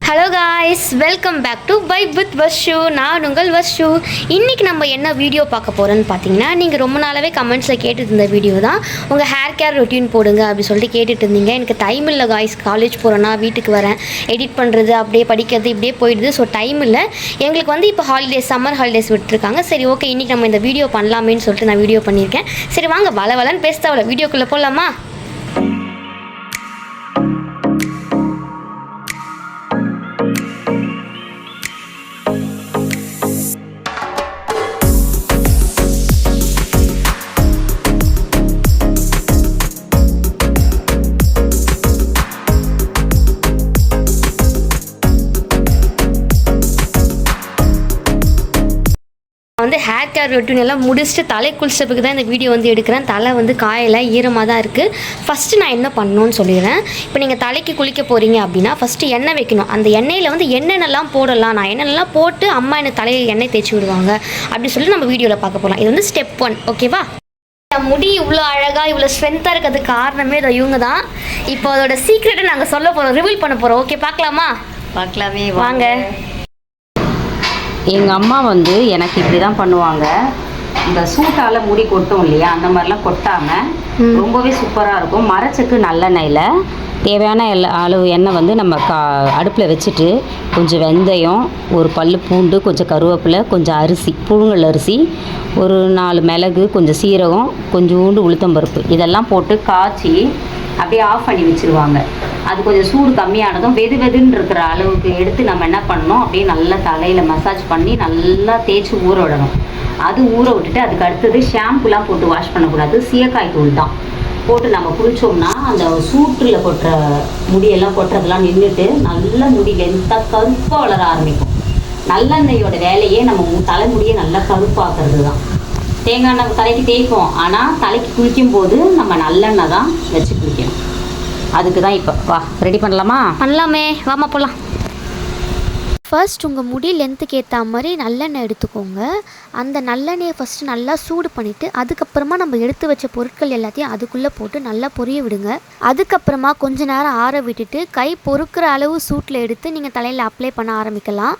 Hello guys, welcome back to vibe with Varshu. நான் உங்கள் வர்ஷு. இன்றைக்கி நம்ம என்ன வீடியோ பார்க்க போகிறோன்னு பார்த்தீங்கன்னா, நீங்கள் ரொம்ப நாளாகவே கமெண்ட்ஸில் கேட்டுட்டு இருந்த வீடியோ தான். உங்கள் ஹேர் கேர் ரொட்டீன் போடுங்க அப்படின்னு சொல்லிட்டு கேட்டுட்டு இருந்தீங்க. எனக்கு டைம் இல்லை காய்ஸ், காலேஜ் போகிறேன்னா வீட்டுக்கு வரேன், எடிட் பண்ணுறது அப்படியே படிக்கிறது இப்படியே போயிடுது. ஸோ டைம் இல்லை. எங்களுக்கு வந்து இப்போ ஹாலிடேஸ், சம்மர் ஹாலிடேஸ் விட்டுருக்காங்க. சரி ஓகே, இன்றைக்கி நம்ம இந்த வீடியோ பண்ணலாமேன்னு சொல்லிட்டு நான் வீடியோ பண்ணியிருக்கேன். சரி வாங்க வளன்னு பேசுதவள வீடியோக்குள்ளே போகலாமா? வந்து ஹேர் கேர் ரொட்டீன் எல்லாம் முடிச்சுட்டு தலை குளிச்சதுக்கு தான் இந்த வீடியோ வந்து எடுக்கிறேன். தலை வந்து காயலை, ஈரமாக தான் இருக்குது. ஃபஸ்ட்டு நான் என்ன பண்ணணும்னு சொல்லிடுறேன். இப்போ நீங்கள் தலைக்கு குளிக்க போகிறீங்க அப்படின்னா ஃபஸ்ட்டு எண்ணெய் வைக்கணும். அந்த எண்ணெயில் வந்து என்னென்னலாம் போடலாம், நான் என்னென்னலாம் போட்டு அம்மா எனக்கு தலையில் எண்ணெய் தேய்ச்சி விடுவாங்க அப்படின்னு சொல்லி நம்ம வீடியோவில் பார்க்க போகலாம். இது வந்து ஸ்டெப் 1, ஓகேவா? முடி இவ்வளோ அழகாக இவ்வளோ ஸ்ட்ரென்த்தாக இருக்கிறதுக்கு காரணமே இதை இவங்க தான். இப்போ அதோட சீக்ரெட்டை நாங்கள் சொல்ல போகிறோம், ரிவீல் பண்ண போகிறோம். ஓகே, பார்க்கலாமா? பார்க்கலாமே வாங்க. எங்கள் அம்மா வந்து எனக்கு இப்படி தான் பண்ணுவாங்க. இந்த சூட்டால் முடி கொட்டும் இல்லையா, அந்த மாதிரிலாம் கொட்டாமல் ரொம்பவே சூப்பராக இருக்கும். மரச்செக்கு நல்லெண்ணெயில் தேவையான அளவு எண்ணெய் வந்து நம்ம அடுப்பில் வச்சுட்டு கொஞ்சம் வெந்தயம், ஒரு பல் பூண்டு, கொஞ்சம் கருவேப்பிலை, கொஞ்சம் அரிசி, புழுங்கல் அரிசி, ஒரு 4 மிளகு, கொஞ்சம் சீரகம், கொஞ்சோண்டு உளுத்தம்பருப்பு இதெல்லாம் போட்டு காய்ச்சி அப்படியே ஆஃப் பண்ணி வச்சுருவாங்க. அது கொஞ்சம் சூடு கம்மியானதும் வெதுன்னு இருக்கிற அளவுக்கு எடுத்து நம்ம என்ன பண்ணணும், அப்படியே நல்லா தலையில் மசாஜ் பண்ணி நல்லா தேய்ச்சி ஊற விடணும். அது ஊற விட்டுட்டு அதுக்கு அடுத்தது ஷாம்புலாம் போட்டு வாஷ் பண்ணக்கூடாது, சீயக்காய் தூள் தான் போட்டு நம்ம குளித்தோம்னா அந்த சூட்டில் கொட்டுற முடியெல்லாம் கொட்டுறதெல்லாம் நின்றுட்டு நல்ல முடி லென்த்தாக கருப்பாக வளர ஆரம்பிக்கும். நல்லெண்ணெயோட வேலையே நம்ம தலைமுடியை நல்லா கருப்பாக்குறது தான். தேங்காய் எண்ணெய் தலைக்கு தேய்ப்போம், ஆனால் தலைக்கு குளிக்கும் போது நம்ம நல்லெண்ணெய் தான் வச்சு குளிக்கணும். அதுக்கு தான் இப்போ வா ரெடி பண்ணலாமா? பண்ணலாமே, வாமா போகலாம். ஃபர்ஸ்ட் உங்கள் முடி லென்த்துக்கு ஏற்ற மாதிரி நல்லெண்ணெய் எடுத்துக்கோங்க. அந்த நல்லெண்ணெயை ஃபஸ்ட்டு நல்லா சூடு பண்ணிவிட்டு அதுக்கப்புறமா நம்ம எடுத்து வச்ச பொருட்கள் எல்லாத்தையும் அதுக்குள்ளே போட்டு நல்லா பொரிய விடுங்க. அதுக்கப்புறமா கொஞ்ச நேரம் ஆற விட்டுட்டு கை பொறுக்கிற அளவு சூட்டில் எடுத்து நீங்கள் தலையில் அப்ளை பண்ண ஆரம்பிக்கலாம்.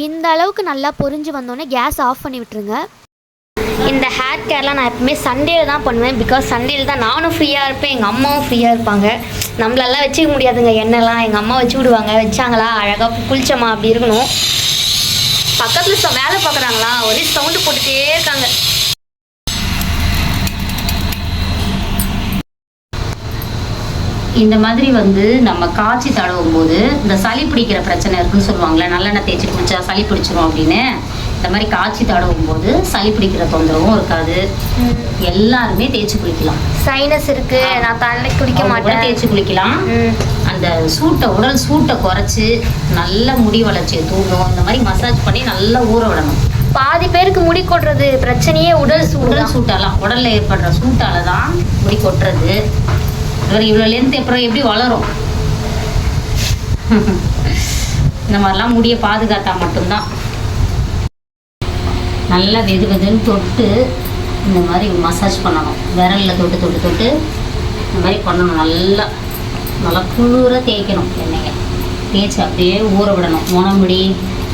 இந்த அளவுக்கு நல்லா பொரிஞ்சு வந்தோடனே கேஸ் ஆஃப் பண்ணி விட்டுருங்க. இந்த ஹேர் கேர்லாம் நான் எப்பவுமே சண்டேல தான் பண்ணுவேன். பிகாஸ் சண்டேல தான் நானும் ஃப்ரீயாக இருப்பேன், எங்கள் அம்மாவும் ஃப்ரீயாக இருப்பாங்க. நம்மளெல்லாம் வச்சுக்க முடியாதுங்க எண்ணெய்லாம், எங்கள் அம்மா வச்சு விடுவாங்க. வச்சாங்களா அழகாக குளிச்சோமா அப்படி இருக்கணும். பக்கத்தில் வேலை பார்க்குறாங்களா, ஒரே சவுண்டு போட்டுகிட்டே இருக்காங்க. இந்த மாதிரி வந்து நம்ம காய்ச்சி தடவும் போது இந்த சளி பிடிக்கிற பிரச்சனை இருக்குன்னு சொல்லுவாங்களே, நல்லெண்ணெய் தேய்ச்சி குளிச்சா சளி பிடிச்சிரும் அப்படின்னு. இந்த மாதிரி காய்ச்சி தடவும் போது சளி பிடிக்கிற தொந்தரவும் இருக்காது. எல்லாருமே தேய்ச்சி குளிக்கலாம். சைனஸ் இருக்கு, நான் தலைக்கு குளிக்க மாட்டேன், தேய்ச்சி குளிக்கலாம். அந்த உடல் சூட்டை குறைச்சி நல்ல முடி வளர்ச்சியை தூண்டும். இந்த மாதிரி மசாஜ் பண்ணி நல்லா ஊற விடணும். பாதி பேருக்கு முடி கொட்டுறது பிரச்சனையே உடல் சூட்டாலாம், உடல்ல ஏற்படுற சூட்டால தான் முடி கொட்டுறது. இவ்வளோ லென்த் அப்புறம் எப்படி வளரும்? இந்த மாதிரிலாம் முடியை பாதுகாத்தா மட்டும்தான். நல்லா வெதுன்னு தொட்டு இந்த மாதிரி மசாஜ் பண்ணணும். விரலில் தொட்டு இந்த மாதிரி பண்ணணும். நல்லா குளிர தேய்க்கணும். எண்ணெயை தேய்ச்சி அப்படியே ஊற விடணும். முடி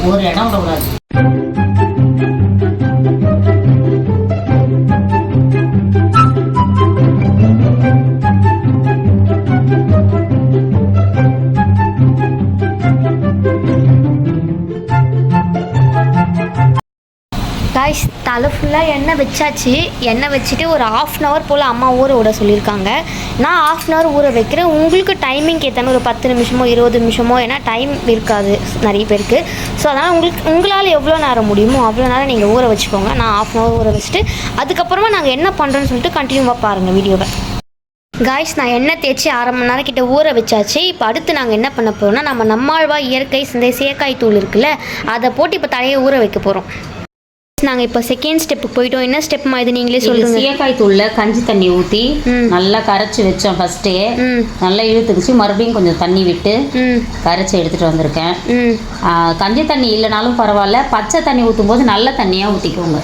ஒரு இடம் விடக்கூடாது. காய்ஸ், தலை ஃபுல்லாக எண்ணெய் வச்சாச்சு. எண்ணெய் வச்சுட்டு ஒரு 1/2 அன் ஹவர் போல் அம்மா ஊற விட சொல்லியிருக்காங்க. நான் 1/2 அன் ஹவர் ஊற வைக்கிறேன். உங்களுக்கு டைமிங் ஏற்ற மாதிரி ஒரு 10 நிமிஷமோ 20 நிமிஷமோ, ஏன்னா டைம் இருக்காது நிறைய பேருக்கு. ஸோ அதனால் உங்களால் எவ்வளோ நேரம் முடியுமோ அவ்வளோ நேரம் நீங்கள் ஊற வச்சுக்கோங்க. நான் 1/2 அன் ஹவர் ஊற வச்சுட்டு அதுக்கப்புறமா நாங்கள் என்ன பண்ணுறோன்னு சொல்லிட்டு கண்டினியூவாக பாருங்கள் வீடியோவை. காய்ஸ், நான் எண்ணெய் தேய்ச்சி 1/2 மணி நேரம் கிட்ட ஊற வச்சாச்சு. இப்போ அடுத்து நாங்கள் என்ன பண்ண போகிறோம்னா, நம்ம நம்மாழ்வா இயற்கை சிந்தை சேக்காய் தூள் இருக்குல்ல, அதை போட்டு இப்போ தலையை ஊற வைக்க போகிறோம். நாங்கள் இப்போ செகண்ட் ஸ்டெப்புக்கு போயிட்டோம். என்ன ஸ்டெப்மா இது நீங்களே சொல்லுங்கள். சீயக்காய் தூளில் கஞ்சி தண்ணி ஊற்றி நல்லா கரைச்சி வச்சோம். ஃபஸ்ட்டே நல்லா இழுத்துக்குச்சு, மறுபடியும் கொஞ்சம் தண்ணி விட்டு கரைச்சி எடுத்துகிட்டு வந்திருக்கேன். கஞ்சி தண்ணி இல்லைனாலும் பரவாயில்ல, பச்சை தண்ணி ஊற்றும் போது நல்ல தண்ணியாக ஊற்றிக்கோங்க.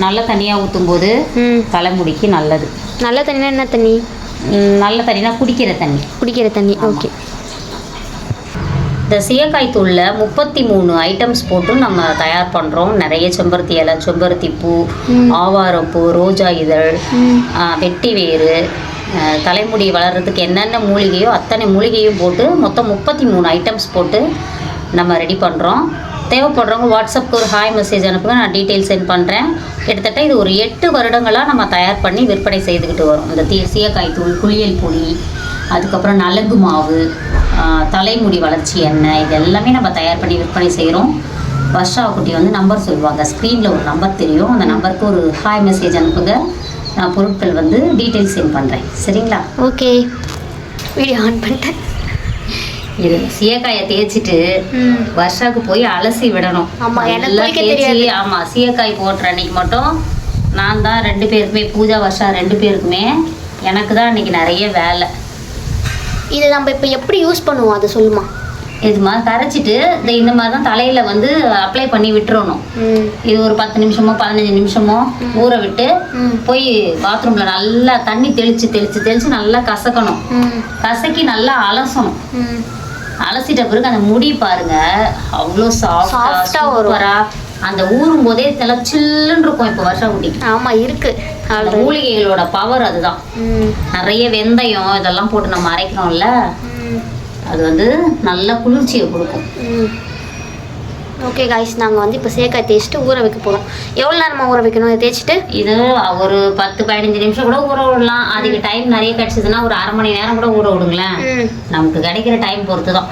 நல்ல தண்ணியாக ஊற்றும் போது தலைமுடிக்கு நல்லது. நல்ல தண்ணினா என்ன தண்ணி? நல்ல தண்ணினா குடிக்கிற தண்ணி. குடிக்கிற தண்ணி, ஓகே. இந்த சீயக்காய் தூளில் 33 ஐட்டம்ஸ் போட்டு நம்ம தயார் பண்ணுறோம். நிறைய செம்பருத்தி இலை, செம்பருத்தி பூ, ஆவாரப்பூ, ரோஜா இதழ், வெட்டி வேறு, தலைமுடி வளர்கிறதுக்கு என்னென்ன மூலிகையோ அத்தனை மூலிகையும் போட்டு மொத்தம் 33 ஐட்டம்ஸ் போட்டு நம்ம ரெடி பண்ணுறோம். தேவைப்படுறவங்க வாட்ஸ்அப்புக்கு ஒரு ஹாய் மெசேஜ் அனுப்புங்க, நான் டீட்டெயில் சென்ட் பண்ணுறேன். கிட்டத்தட்ட இது ஒரு 8 வருடங்களாக நம்ம தயார் பண்ணி விற்பனை செய்துக்கிட்டு வரோம். இந்த சீயக்காய் தூள், குளியல் பொடி, அதுக்கப்புறம் நலங்கு மாவு, தலைமுடி வளர்ச்சி எண்ணெய், இது எல்லாமே நம்ம தயார் பண்ணி விற்பனை செய்கிறோம். வர்ஷா குட்டி வந்து நம்பர் சொல்லுவாங்க, ஸ்க்ரீனில் ஒரு நம்பர் தெரியும், அந்த நம்பருக்கு ஒரு ஹாய் மெசேஜ் அனுப்புங்க. நான் பொருட்கள் வந்து டீட்டெயில்ஸ் சென்ட் பண்ணுறேன். சரிங்களா? ஓகே, வீடியோ ஆன் பண்ணிட்டேன். இது சீயக்காயை தேய்ச்சிட்டு வர்ஷாவுக்கு போய் அலசி விடணும். ஆமாம், நல்லா தேய்ச்சி. ஆமாம், சீயக்காய் போட்டுற அன்னைக்கு மட்டும் நான் தான் 2 பேருக்குமே, பூஜா வர்ஷா 2 பேருக்குமே எனக்கு தான் அன்றைக்கி நிறைய வேலை. இதை நம்ம இப்போ எப்படி யூஸ் பண்ணுவோம் அதை சொல்லுமா? இது மாதிரி கரைச்சிட்டு இந்த மாதிரி தான் தலையில் வந்து அப்ளை பண்ணி விட்டுறணும். இது ஒரு 10 நிமிஷமோ 15 நிமிஷமோ ஊற விட்டு போய் பாத்ரூமில் நல்லா தண்ணி தெளித்து நல்லா கசக்கணும். கசக்கி நல்லா அலசணும். அலசிட்ட பிறகு அந்த முடி பாருங்க அவ்வளோ சாஃப்டா சூப்பரா, அந்த ஊறும் போதே நல்லா சில்லுன்னு இருக்கும். இப்போ வருஷா குட்டி ஆமாம் இருக்கு, அந்த மூலிகைகளோட பவர் அதுதான். நிறைய வெந்தயம் இதெல்லாம் போட்டு நம்ம அரைக்கிறோம்ல, அது வந்து நல்ல குளிர்ச்சியை கொடுக்கும். ஓகே காய்ஸ், நாங்கள் வந்து இப்போ சீயக்காய் தேய்ச்சிட்டு ஊற வைக்க போகிறோம். எவ்வளோ நேரமாக ஊற வைக்கணும் இதை தேய்ச்சிட்டு? இது ஒரு 10-15 நிமிஷம் கூட ஊற விடலாம். அதுக்கு டைம் நிறைய கிடச்சிதுன்னா ஒரு அரை மணி நேரம் கூட ஊற விடுங்களேன். நமக்கு கிடைக்கிற டைம் பொறுத்து தான்.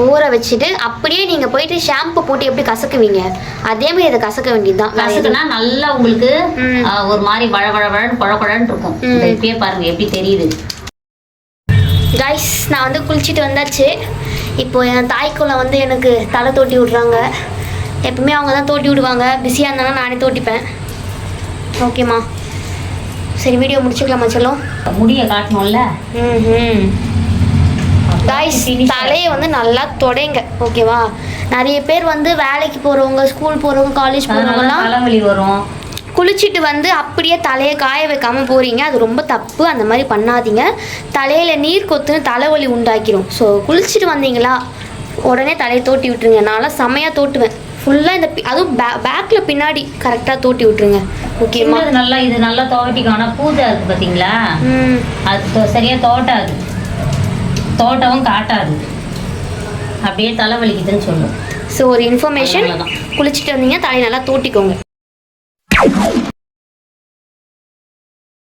ஊற வச்சுட்டு அப்படியே நீங்கள் போயிட்டு ஷாம்பு போட்டு எப்படி கசக்குவீங்க அதே மாதிரி இதை கசக்க வேண்டியது தான். கசக்குனா நல்லா உங்களுக்கு ஒரு மாதிரி வழவழன்னு குழன்னு இருக்கும். இப்பயே பாருங்க எப்படி தெரியுது. கைஸ், நான் வந்து குளிச்சுட்டு வந்தாச்சு. இப்போ என் தாய்க்குள்ள வந்து எனக்கு தலை தோட்டி விட்றாங்க. எப்பவுமே அவங்க தான் தோட்டி விடுவாங்க, பிஸியாக இருந்தாலும் நானே தோட்டிப்பேன். ஓகேம்மா, சரி வீடியோ முடிச்சுக்கலாமா? சொல்லும் முடியை காட்டணும்ல. கைஸ், தலையை வந்து நல்லா தொடைங்க, ஓகேவா? நிறைய பேர் வந்து வேலைக்கு போகிறவங்க, ஸ்கூல் போகிறவங்க, காலேஜ் போகிறவங்கலாம் தலைவலி வரும். குளிச்சுட்டு வந்து அப்படியே தலையை காய வைக்காமல் போகிறீங்க, அது ரொம்ப தப்பு. அந்த மாதிரி பண்ணாதீங்க. தலையில் நீர் கொத்துன்னு தலைவலி உண்டாக்கிடும். ஸோ குளிச்சுட்டு வந்தீங்களா உடனே தலையை தோட்டி விட்டுருங்க. நான்லாம் செம்மையாக தோட்டுவேன் ஃபுல்லாக. இந்த அதுவும் பேக்கில் பின்னாடி கரெக்டாக தோட்டி விட்டுருங்க. ஓகேம்மா? இது நல்லா தோட்டிக்கும். ஆனால் பூஜை இருக்குது பார்த்தீங்களா, அது சரியாக தோட்டாது, தோட்டவும் காட்டாது, அப்படியே தலைவலிக்குதுன்னு சொல்லும். ஸோ ஒரு இன்ஃபர்மேஷன், குளிச்சுட்டு வந்தீங்க தலையை நல்லா தோட்டிக்கோங்க.